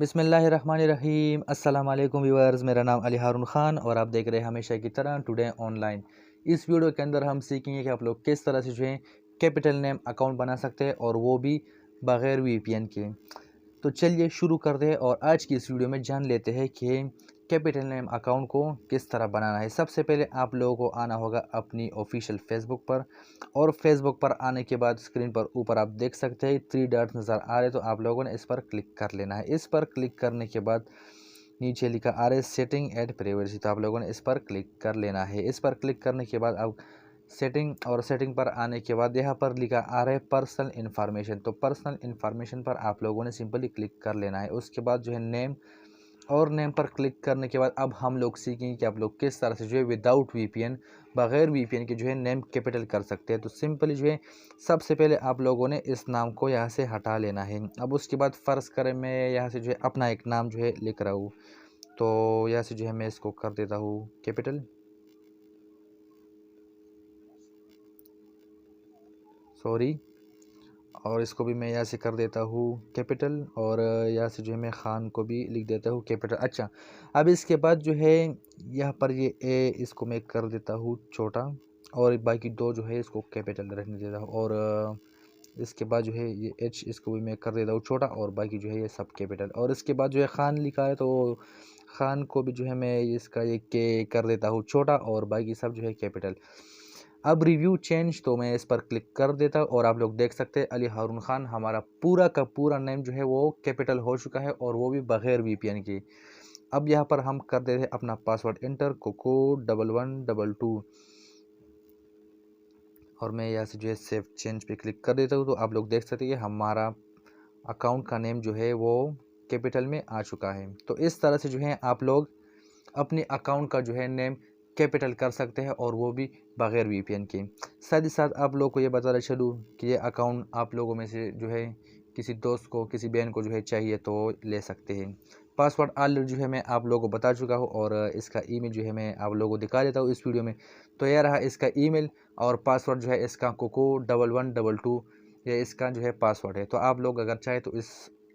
बिस्मिल्लाहिर्रहमानिर्रहीम। अस्सलाम वालेकुम व्यूअर्स, मेरा नाम अली हारून ख़ान और आप देख रहे हैं हमेशा की तरह टुडे ऑनलाइन। इस वीडियो के अंदर हम सीखेंगे कि आप लोग किस तरह से जो है कैपिटल नेम अकाउंट बना सकते हैं और वो भी बग़ैर वीपीएन के। तो चलिए शुरू करते हैं और आज की इस वीडियो में जान लेते हैं कि कैपिटल नेम अकाउंट को किस तरह बनाना है। सबसे पहले आप लोगों को आना होगा अपनी ऑफिशियल फेसबुक पर, और फेसबुक पर आने के बाद स्क्रीन पर ऊपर आप देख सकते हैं 3 डॉट्स नज़र आ रहे, तो आप लोगों ने इस पर क्लिक कर लेना है। इस पर क्लिक करने के बाद नीचे लिखा आ रहा है सेटिंग एंड प्राइवेसी, तो आप लोगों ने इस पर क्लिक कर लेना है। इस पर क्लिक करने के बाद अब सेटिंग पर आने के बाद यहाँ पर लिखा आ रहा है पर्सनल इन्फॉर्मेशन, तो पर्सनल इन्फॉर्मेशन पर आप लोगों ने सिंपली क्लिक कर लेना है। उसके बाद जो है नेम, और नेम पर क्लिक करने के बाद अब हम लोग सीखेंगे कि आप लोग किस तरह से जो है विदाउट वीपीएन, बग़ैर वीपीएन के जो है नेम कैपिटल कर सकते हैं। तो सिंपली जो है सबसे पहले आप लोगों ने इस नाम को यहाँ से हटा लेना है। अब उसके बाद फ़र्ज़ करें मैं यहाँ से जो है अपना एक नाम जो है लिख रहा हूँ, तो यहाँ से जो है मैं इसको कर देता हूँ कैपिटल, सॉरी, और इसको भी मैं यहाँ से कर देता हूँ कैपिटल, और यहाँ से जो है मैं ख़ान को भी लिख देता हूँ कैपिटल। अच्छा, अब इसके बाद जो है यहाँ पर ये ए, इसको मैं कर देता हूँ छोटा, और बाकी दो जो है इसको कैपिटल रहने देता हूँ, और इसके बाद जो है ये एच, इसको भी मैं कर देता हूँ छोटा, और बाकी जो है ये सब कैपिटल। और इसके बाद जो है ख़ान लिखा है, तो ख़ान को भी जो है मैं इसका ये के कर देता हूँ छोटा, और बाकी सब जो है कैपिटल। अब रिव्यू चेंज, तो मैं इस पर क्लिक कर देता हूँ और आप लोग देख सकते हैं अली हारून ख़ान हमारा पूरा का पूरा नेम जो है वो कैपिटल हो चुका है, और वो भी बग़ैर वीपीएन के। अब यहाँ पर हम कर देते हैं अपना पासवर्ड इंटर, कोको 1122, और मैं यहाँ से जो है सेव चेंज पे क्लिक कर देता हूँ, तो आप लोग देख सकते हैं कि हमारा अकाउंट का नेम जो है वो कैपिटल में आ चुका है। तो इस तरह से जो है आप लोग अपने अकाउंट का जो है नेम कैपिटल कर सकते हैं, और वो भी बग़ैर वीपीएन के। साथ ही साथ आप लोगों को ये बताना चलूँ कि ये अकाउंट आप लोगों में से जो है किसी दोस्त को, किसी बहन को जो है चाहिए तो ले सकते हैं। पासवर्ड ऑलरेडी जो है मैं आप लोगों को बता चुका हूँ, और इसका ईमेल जो है मैं आप लोगों को दिखा देता हूँ इस वीडियो में। तो यह रहा इसका ईमेल, और पासवर्ड जो है इसका कोको 1122, ये इसका जो है पासवर्ड है। तो आप लोग अगर चाहे तो इस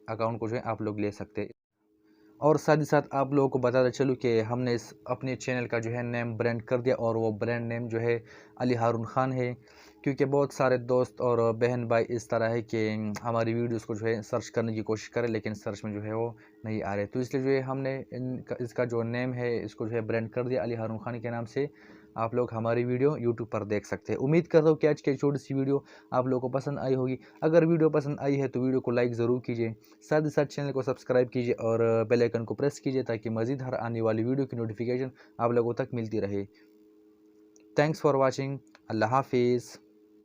अकाउंट को जो है आप लोग ले सकते हैं। और साथ ही साथ आप लोगों को बताता चलूँ कि हमने इस अपने चैनल का जो है नेम ब्रांड कर दिया, और वो ब्रांड नेम जो है अली हारून ख़ान है, क्योंकि बहुत सारे दोस्त और बहन भाई इस तरह है कि हमारी वीडियोस को जो है सर्च करने की कोशिश करें, लेकिन सर्च में जो है वो नहीं आ रहे। तो इसलिए जो है हमने इसका जो नेम है इसको जो है ब्रांड कर दिया अली हारून ख़ान के नाम से। आप लोग हमारी वीडियो यूट्यूब पर देख सकते हैं। उम्मीद करता हूँ कि आज की छोटी सी वीडियो आप लोगों को पसंद आई होगी। अगर वीडियो पसंद आई है तो वीडियो को लाइक ज़रूर कीजिए, साथ ही साथ चैनल को सब्सक्राइब कीजिए और बेल आइकन को प्रेस कीजिए, ताकि मज़ीद हर आने वाली वीडियो की नोटिफिकेशन आप लोगों तक मिलती रहे। Thanks for watching. अल्लाह हाफिज़।